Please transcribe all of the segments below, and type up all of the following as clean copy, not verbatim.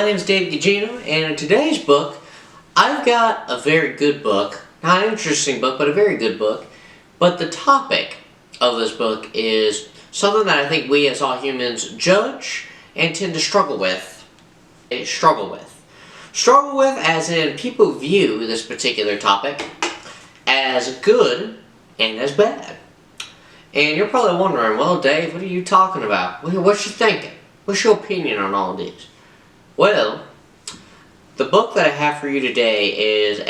My name is Dave Gugino, and in today's book, I've got a very good book. Not an interesting book, but a very good book. But the topic of this book is something that I think we as all humans judge and tend to struggle with. Struggle with as in people view this particular topic as good and as bad. And you're probably wondering, well, Dave, what are you talking about? What you thinking? What's your opinion on all of these? Well, the book that I have for you today is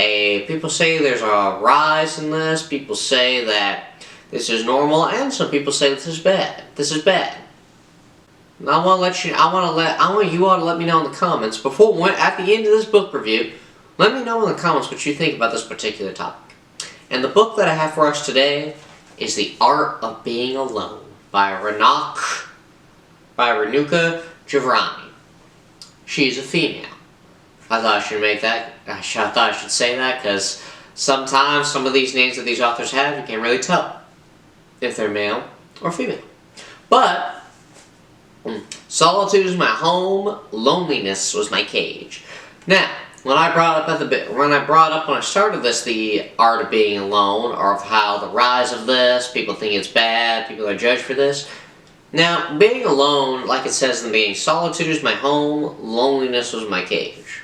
people say there's a rise in this, people say that this is normal, and some people say this is bad. This is bad. And I want you all to let me know in the comments at the end of this book review. Let me know in the comments what you think about this particular topic. And the book that I have for us today is The Art of Being Alone by Renuka Giovanni. She's a female. I thought I should say that because sometimes some of these names that these authors have, you can't really tell if they're male or female. But solitude is my home, loneliness was my cage. Now, when I started this, The Art of Being Alone, or of how the rise of this, people think it's bad, people are judged for this. Now, being alone, like it says in the beginning, solitude is my home, loneliness was my cage.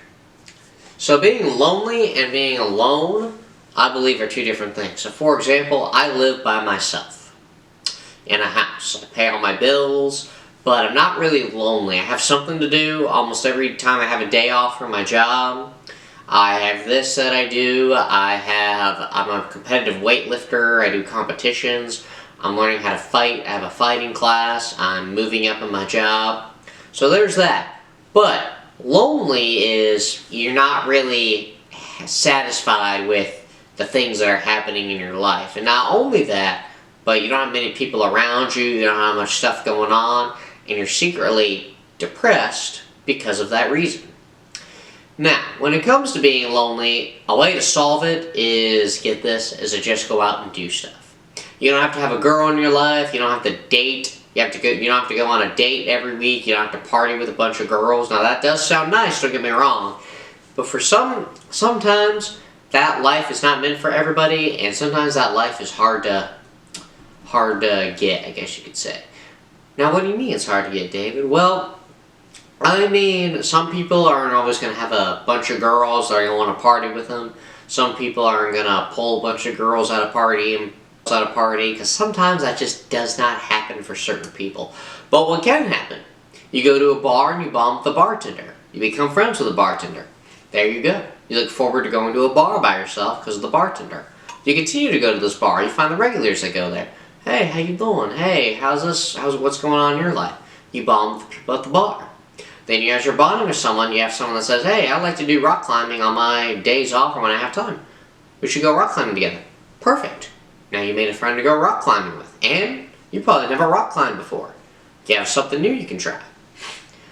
So being lonely and being alone, I believe, are two different things. So for example, I live by myself in a house. I pay all my bills, but I'm not really lonely. I have something to do almost every time I have a day off from my job. I have this that I do. I'm a competitive weightlifter. I do competitions. I'm learning how to fight. I have a fighting class. I'm moving up in my job. So there's that. But lonely is you're not really satisfied with the things that are happening in your life. And not only that, but you don't have many people around you. You don't have much stuff going on. And you're secretly depressed because of that reason. Now, when it comes to being lonely, a way to solve it is, get this, is to just go out and do stuff. You don't have to have a girl in your life. You don't have to date. You don't have to go on a date every week. You don't have to party with a bunch of girls. Now, that does sound nice, don't get me wrong. But for sometimes that life is not meant for everybody, and sometimes that life is hard to get, I guess you could say. Now, what do you mean it's hard to get, David? Well, I mean, some people aren't always going to have a bunch of girls that are going to want to party with them. Some people aren't going to pull a bunch of girls at a party, because sometimes that just does not happen for certain people. But what can happen? You go to a bar and you bump the bartender. You become friends with the bartender. There you go. You look forward to going to a bar by yourself because of the bartender. You continue to go to this bar. You find the regulars that go there. Hey, how you doing? Hey, what's going on in your life? You bond with the people at the bar. Then as you're bonding with someone, you have someone that says, hey, I like to do rock climbing on my days off or when I have time. We should go rock climbing together. Perfect. Now you made a friend to go rock climbing with. And you probably never rock climbed before. You have something new you can try.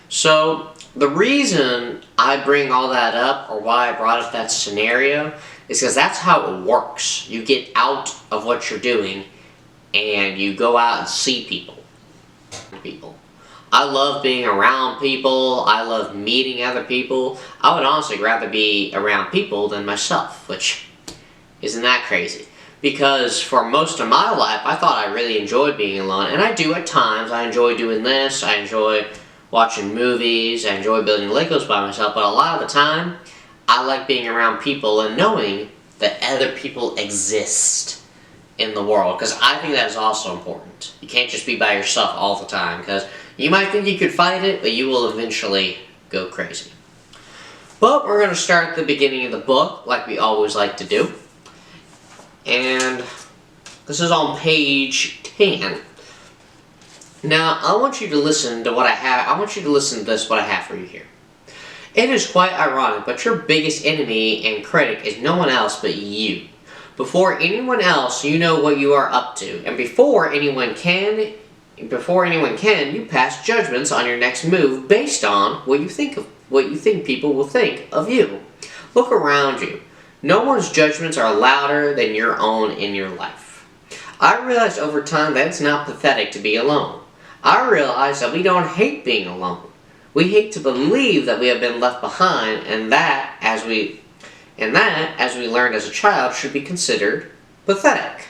So the reason I bring all that up, or why I brought up that scenario, is because that's how it works. You get out of what you're doing and you go out and see people. I love being around people. I love meeting other people. I would honestly rather be around people than myself, which isn't that crazy. Because for most of my life, I thought I really enjoyed being alone. And I do at times. I enjoy doing this. I enjoy watching movies. I enjoy building Legos by myself. But a lot of the time, I like being around people and knowing that other people exist in the world. Because I think that is also important. You can't just be by yourself all the time. Because you might think you could fight it, but you will eventually go crazy. But we're going to start at the beginning of the book, like we always like to do. And this is on page 10. Now, I want you to listen to what I have. I want you to listen to what I have for you here. It is quite ironic, but your biggest enemy and critic is no one else but you. Before anyone else, you know what you are up to. And before anyone can, you pass judgments on your next move based on what you think people will think of you. Look around you. No one's judgments are louder than your own in your life. I realized over time that it's not pathetic to be alone. I realized that we don't hate being alone. We hate to believe that we have been left behind, and that, as we learned as a child, should be considered pathetic.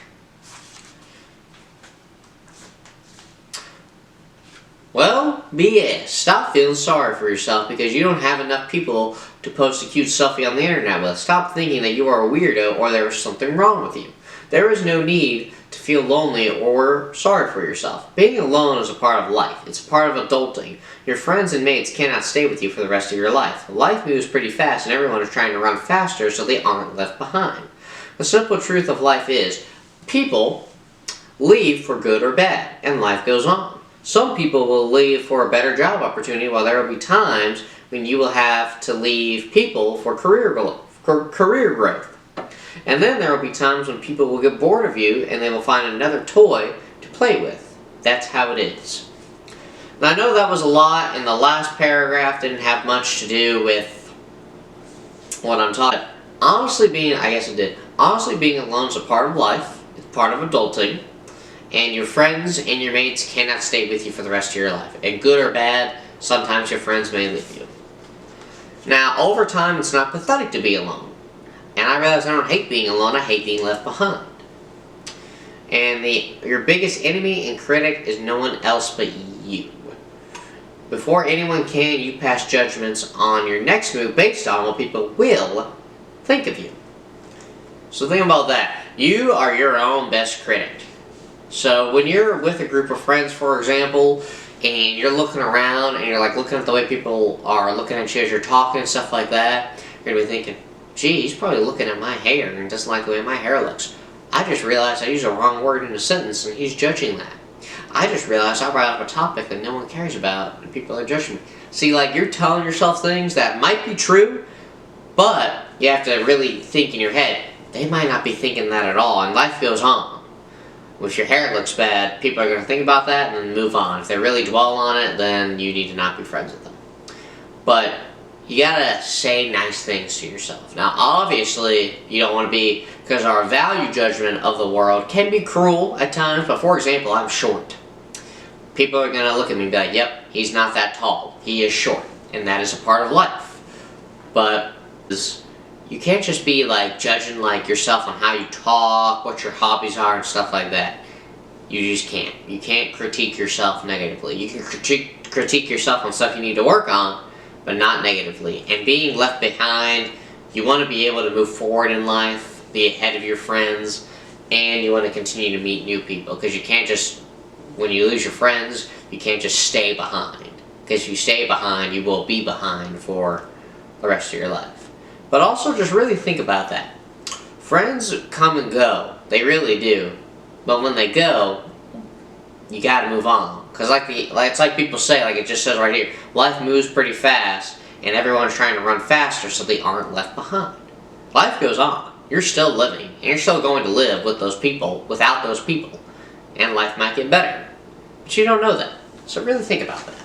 Well, BS. Stop feeling sorry for yourself because you don't have enough people to post a cute selfie on the internet with. Stop thinking that you are a weirdo or there is something wrong with you. There is no need to feel lonely or sorry for yourself. Being alone is a part of life. It's a part of adulting. Your friends and mates cannot stay with you for the rest of your life. Life moves pretty fast and everyone is trying to run faster so they aren't left behind. The simple truth of life is, people leave for good or bad, and life goes on. Some people will leave for a better job opportunity, while there will be times when you will have to leave people for career growth. And then there will be times when people will get bored of you and they will find another toy to play with. That's how it is. Now, I know that was a lot, and the last paragraph didn't have much to do with what I'm talking about. Honestly being alone is a part of life. It's part of adulting. And your friends and your mates cannot stay with you for the rest of your life. And good or bad, sometimes your friends may leave you. Now, over time, it's not pathetic to be alone. And I realize I don't hate being alone, I hate being left behind. And your biggest enemy and critic is no one else but you. Before anyone can, you pass judgments on your next move based on what people will think of you. So think about that. You are your own best critic. So when you're with a group of friends, for example, and you're looking around and you're like looking at the way people are looking at you as you're talking and stuff like that, you're going to be thinking, gee, he's probably looking at my hair and doesn't like the way my hair looks. I just realized I used the wrong word in a sentence and he's judging that. I just realized I brought up a topic that no one cares about and people are judging me. See, like, you're telling yourself things that might be true, but you have to really think in your head, they might not be thinking that at all, and life goes on. If your hair looks bad, people are going to think about that and then move on. If they really dwell on it, then you need to not be friends with them. But you gotta say nice things to yourself. Now, obviously, you don't want to be, because our value judgment of the world can be cruel at times, but for example, I'm short. People are going to look at me and be like, yep, he's not that tall. He is short. And that is a part of life. But you can't just be like judging like yourself on how you talk, what your hobbies are, and stuff like that. You just can't. You can't critique yourself negatively. You can critique yourself on stuff you need to work on, but not negatively. And being left behind, you want to be able to move forward in life, be ahead of your friends, and you want to continue to meet new people. Because you can't just, when you lose your friends, you can't just stay behind. Because if you stay behind, you will be behind for the rest of your life. But also just really think about that. Friends come and go. They really do. But when they go, you gotta move on. Because it's like people say, like it just says right here, life moves pretty fast and everyone's trying to run faster so they aren't left behind. Life goes on. You're still living. And you're still going to live with those people, without those people. And life might get better. But you don't know that. So really think about that.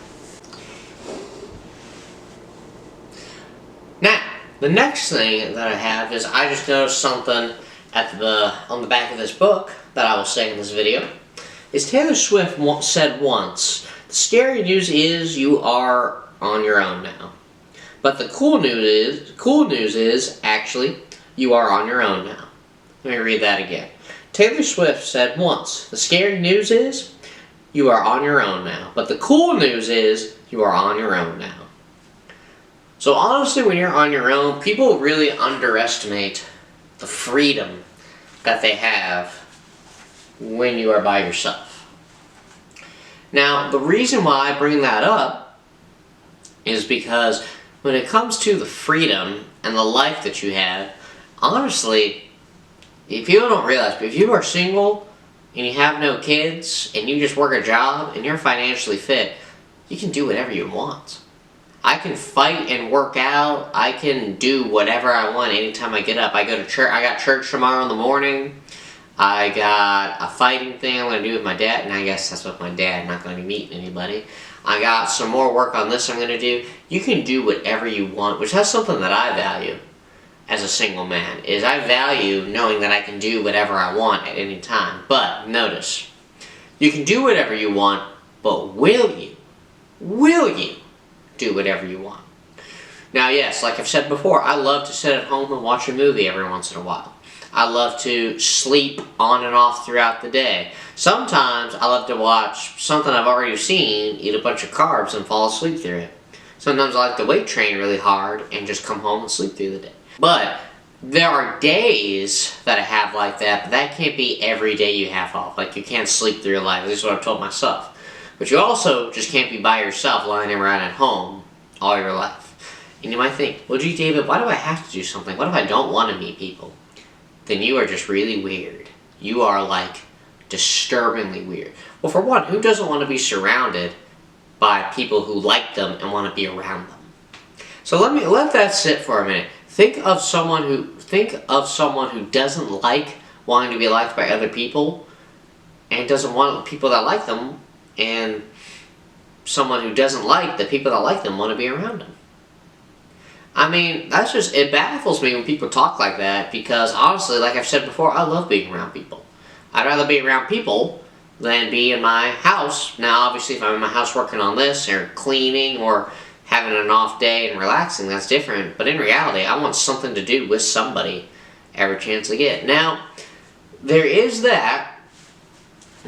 Now, the next thing that I have is I just noticed something on the back of this book that I will say in this video. Is Taylor Swift said once, the scary news is you are on your own now. But the cool news is actually you are on your own now. Let me read that again. Taylor Swift said once, the scary news is you are on your own now. But the cool news is you are on your own now. So honestly, when you're on your own, people really underestimate the freedom that they have when you are by yourself. Now, the reason why I bring that up is because when it comes to the freedom and the life that you have, honestly, if people don't realize, but if you are single and you have no kids and you just work a job and you're financially fit, you can do whatever you want. I can fight and work out. I can do whatever I want anytime I get up. I go to church. I got church tomorrow in the morning. I got a fighting thing I'm going to do with my dad, and I guess that's with my dad. I'm not going to be meeting anybody. I got some more work on this I'm going to do. You can do whatever you want, which that's something that I value as a single man, is I value knowing that I can do whatever I want at any time. But notice, you can do whatever you want, but will you do whatever you want. Now, yes, like I've said before, I love to sit at home and watch a movie every once in a while. I love to sleep on and off throughout the day. Sometimes I love to watch something I've already seen, eat a bunch of carbs, and fall asleep through it. Sometimes I like to weight train really hard and just come home and sleep through the day. But there are days that I have like that, but that can't be every day you have off. Like, you can't sleep through your life. This is what I've told myself. But you also just can't be by yourself lying around at home all your life. And you might think, well, gee, David, why do I have to do something? What if I don't want to meet people? Then you are just really weird. You are, like, disturbingly weird. Well, for one, who doesn't want to be surrounded by people who like them and want to be around them? So let that sit for a minute. Think of someone who doesn't like wanting to be liked by other people and doesn't want people that like them, and someone who doesn't like the people that like them want to be around them. I mean, it baffles me when people talk like that, because honestly, like I've said before, I love being around people. I'd rather be around people than be in my house. Now, obviously, if I'm in my house working on this, or cleaning, or having an off day and relaxing, that's different. But in reality, I want something to do with somebody every chance I get. Now, there is that,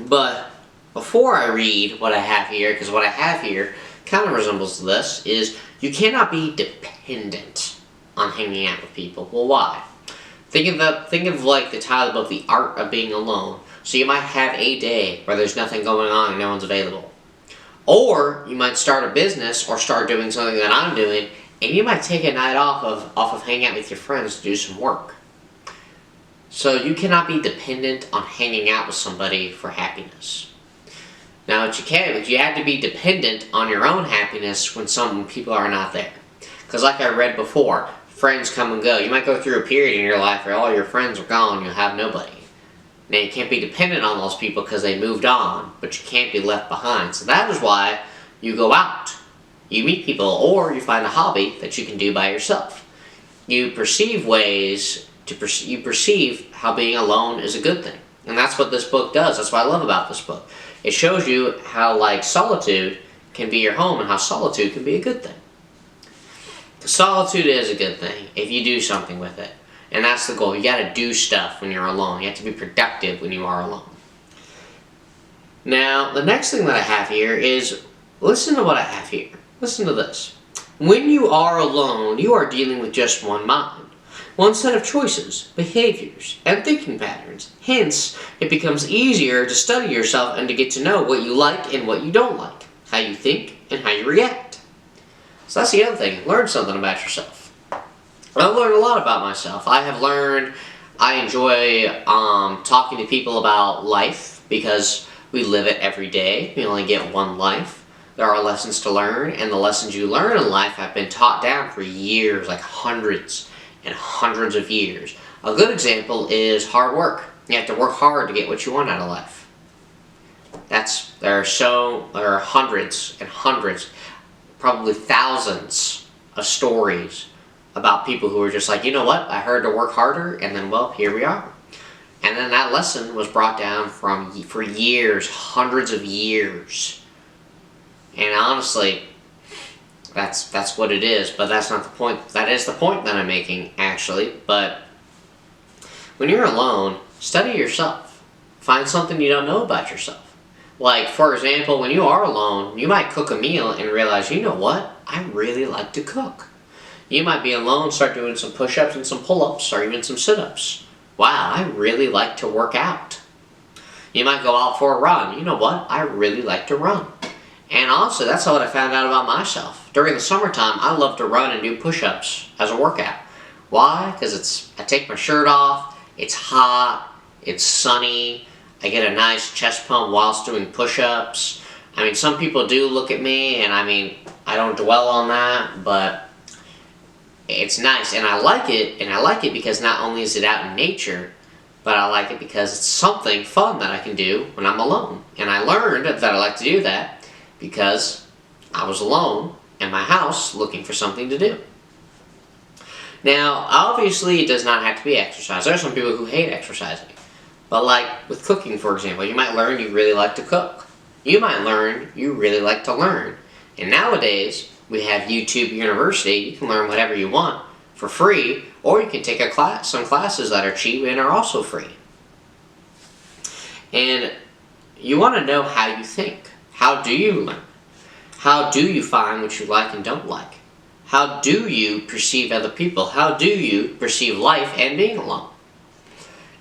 but before I read what I have here, because what I have here kind of resembles this, is you cannot be dependent on hanging out with people. Well, why? Think of like the title of the book, The Art of Being Alone. So you might have a day where there's nothing going on and no one's available. Or you might start a business or start doing something that I'm doing, and you might take a night off of hanging out with your friends to do some work. So you cannot be dependent on hanging out with somebody for happiness. Now, what you can, but you have to be dependent on your own happiness when some people are not there. Because like I read before, friends come and go. You might go through a period in your life where all your friends are gone, you'll have nobody. Now, you can't be dependent on those people because they moved on, but you can't be left behind. So that is why you go out. You meet people, or you find a hobby that you can do by yourself. You perceive you perceive how being alone is a good thing. And that's what this book does. That's what I love about this book. It shows you how, like, solitude can be your home and how solitude can be a good thing. Solitude is a good thing if you do something with it. And that's the goal. You gotta do stuff when you're alone. You have to be productive when you are alone. Now, the next thing that I have here is, listen to what I have here. Listen to this. When you are alone, you are dealing with just one mind, one set of choices, behaviors, and thinking patterns. Hence, it becomes easier to study yourself and to get to know what you like and what you don't like, how you think and how you react. So that's the other thing. Learn something about yourself. I've learned a lot about myself. I enjoy talking to people about life because we live it every day. We only get one life. There are lessons to learn, and the lessons you learn in life have been taught down for years, like hundreds and hundreds of years. A good example is hard work. You have to work hard to get what you want out of life. There are hundreds and hundreds, probably thousands of stories about people who are just like, you know what, I heard to work harder, and then, well, here we are. And then that lesson was brought down for years, hundreds of years. And honestly, that's what it is, but that's not the point. That is the point that I'm making, actually. But when you're alone, study yourself. Find something you don't know about yourself. Like, for example, when you are alone, you might cook a meal and realize, you know what, I really like to cook. You might be alone, start doing some push-ups and some pull-ups, or even some sit-ups. Wow, I really like to work out. You might go out for a run. You know what, I really like to run. And also, that's what I found out about myself. During the summertime, I love to run and do push-ups as a workout. Why? Because I take my shirt off, it's hot, it's sunny, I get a nice chest pump whilst doing push-ups. I mean, some people do look at me, and I don't dwell on that, but it's nice, and I like it because not only is it out in nature, but I like it because it's something fun that I can do when I'm alone. And I learned that I like to do that because I was alone in my house looking for something to do. Now, obviously, it does not have to be exercise. There are some people who hate exercising. But like with cooking, for example, you might learn you really like to cook. You might learn you really like to learn. And nowadays, We have YouTube University. You can learn whatever you want for free, or you can take some classes that are cheap and are also free. And you want to know how you think. How do you learn? How do you find what you like and don't like? How do you perceive other people? How do you perceive life and being alone?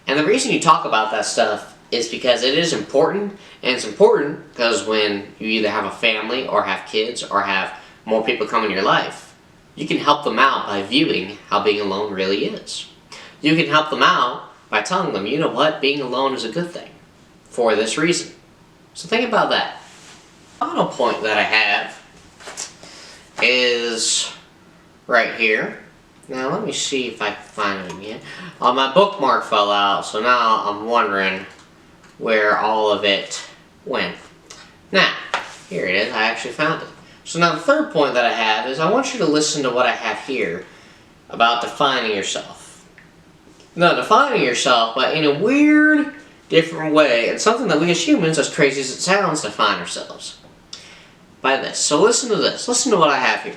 And the reason you talk about that stuff is because it is important, and it's important because when you either have a family or have kids or have more people come in your life, you can help them out by viewing how being alone really is. You can help them out by telling them, you know what, being alone is a good thing for this reason. So think about that. The final point that I have is right here. Now let me see if I can find it again. My bookmark fell out, so now I'm wondering where all of it went. Now, here it is. I actually found it. So now the third point that I have is I want you to listen to what I have here about defining yourself. Now, defining yourself, but in a weird, different way, and something that we as humans, as crazy as it sounds, define ourselves by this. So listen to this. Listen to what I have here.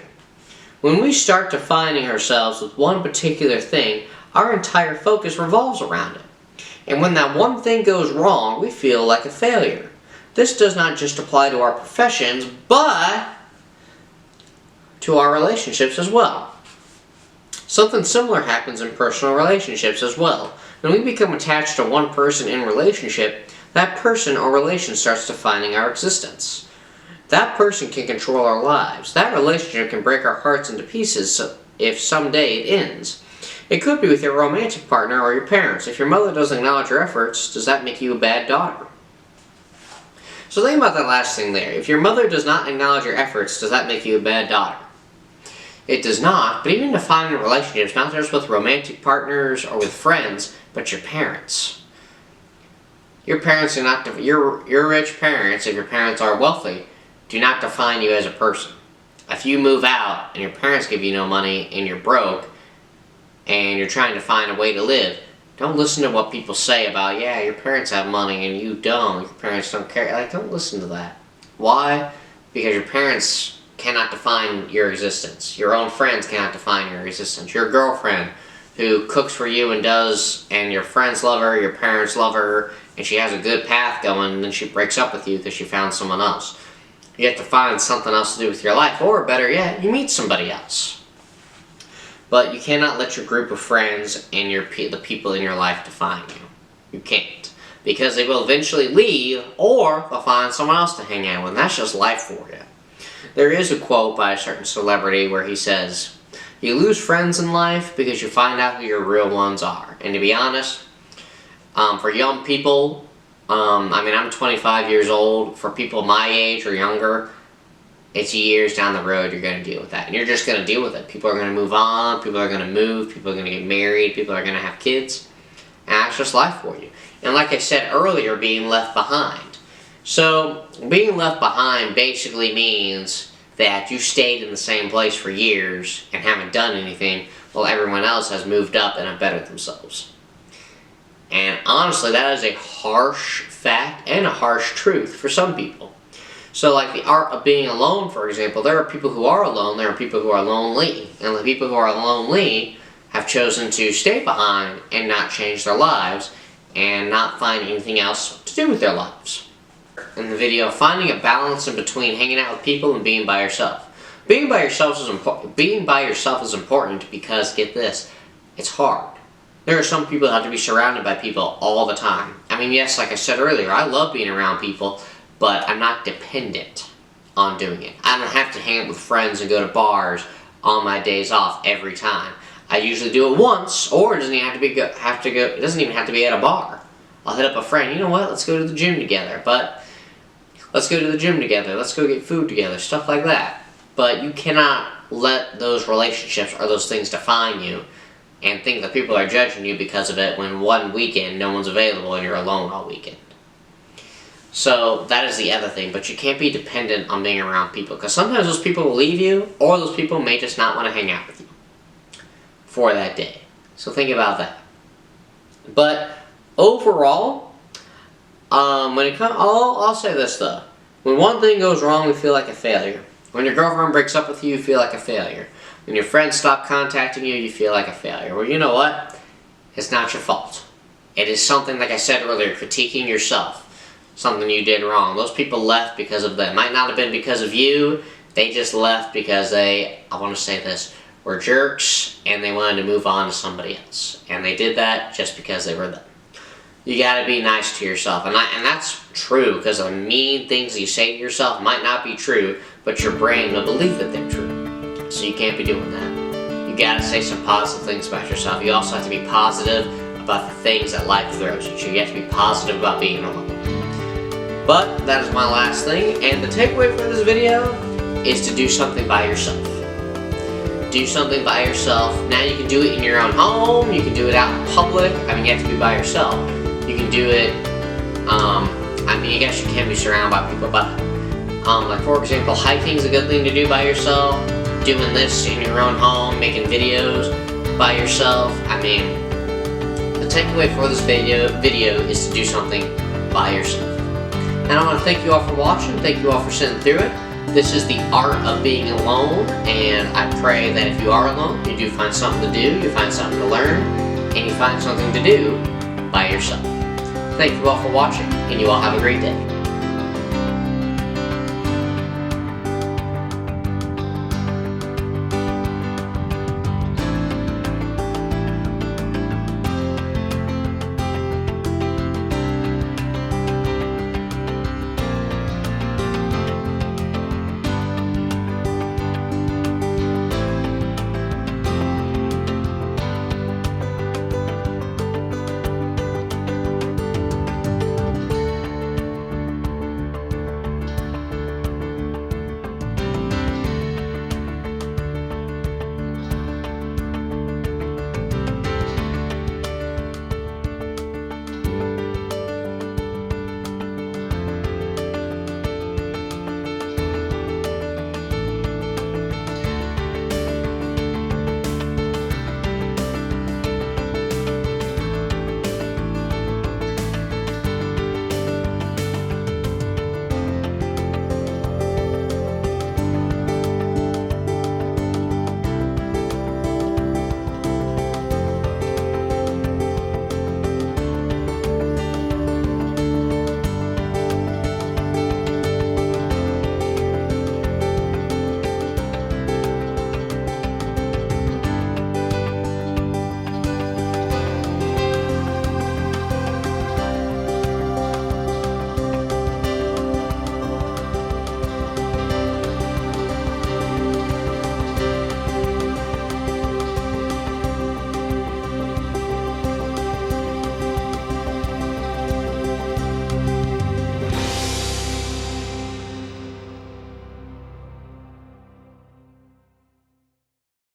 When we start defining ourselves with one particular thing, our entire focus revolves around it. And when that one thing goes wrong, we feel like a failure. This does not just apply to our professions, but to our relationships as well. Something similar happens in personal relationships as well. When we become attached to one person in relationship, that person or relation starts defining our existence. That person can control our lives. That relationship can break our hearts into pieces if someday it ends. It could be with your romantic partner or your parents. If your mother doesn't acknowledge your efforts, does that make you a bad daughter? So think about that last thing there. If your mother does not acknowledge your efforts, does that make you a bad daughter? It does not, but even defining relationships, not just with romantic partners or with friends, but your parents. Your parents do not, your rich parents, if your parents are wealthy, do not define you as a person. If you move out and your parents give you no money and you're broke and you're trying to find a way to live, don't listen to what people say about, yeah, your parents have money and you don't, your parents don't care. Like, don't listen to that. Why? Because your parents cannot define your existence. Your own friends cannot define your existence. Your girlfriend who cooks for you and your friends love her, your parents love her, and she has a good path going, and then she breaks up with you because she found someone else. You have to find something else to do with your life, or better yet, you meet somebody else. But you cannot let your group of friends and the people in your life define you. You can't. Because they will eventually leave, or they'll find someone else to hang out with, and that's just life for you. There is a quote by a certain celebrity where he says, you lose friends in life because you find out who your real ones are. And to be honest, for young people, I'm 25 years old. For people my age or younger, it's years down the road you're going to deal with that. And you're just going to deal with it. People are going to move on. People are going to move. People are going to get married. People are going to have kids. And that's just life for you. And like I said earlier, being left behind. So, being left behind basically means that you stayed in the same place for years and haven't done anything while everyone else has moved up and have bettered themselves. And honestly, that is a harsh fact and a harsh truth for some people. So like the art of being alone, for example, there are people who are alone, there are people who are lonely. And the people who are lonely have chosen to stay behind and not change their lives and not find anything else to do with their lives. In the video, finding a balance in between hanging out with people and being by yourself. Being by yourself is important. Being by yourself is important because, get this, it's hard. There are some people that have to be surrounded by people all the time. I mean, yes, like I said earlier, I love being around people, but I'm not dependent on doing it. I don't have to hang out with friends and go to bars on my days off every time. I usually do it once, or it doesn't even have to be at a bar. I'll hit up a friend, you know what, let's go to the gym together, let's go get food together, stuff like that. But you cannot let those relationships or those things define you and think that people are judging you because of it when one weekend no one's available and you're alone all weekend. So that is the other thing, but you can't be dependent on being around people because sometimes those people will leave you or those people may just not want to hang out with you for that day. So think about that. But overall, when it comes, I'll say this though. When one thing goes wrong, we feel like a failure. When your girlfriend breaks up with you, you feel like a failure. When your friends stop contacting you, you feel like a failure. Well, you know what? It's not your fault. It is something, like I said earlier, critiquing yourself. Something you did wrong. Those people left because of that. It might not have been because of you. They just left because they, I want to say this, were jerks and they wanted to move on to somebody else. And they did that just because they were them. You gotta be nice to yourself. And that's true, because the mean things you say to yourself might not be true, but your brain will believe that they're true. So you can't be doing that. You gotta say some positive things about yourself. You also have to be positive about the things that life throws at you. You have to be positive about being alone. But that is my last thing, and the takeaway for this video is to do something by yourself. Do something by yourself. Now you can do it in your own home, you can do it out in public. I mean, you have to be by yourself. You can do it, I mean, I guess you can be surrounded by people, but like for example, hiking is a good thing to do by yourself. Doing this in your own home, making videos by yourself. I mean, the takeaway for this video is to do something by yourself. And I want to thank you all for watching. Thank you all for sitting through it. This is the art of being alone, and I pray that if you are alone, you do find something to do, you find something to learn, and you find something to do by yourself. Thank you all for watching, and you all have a great day.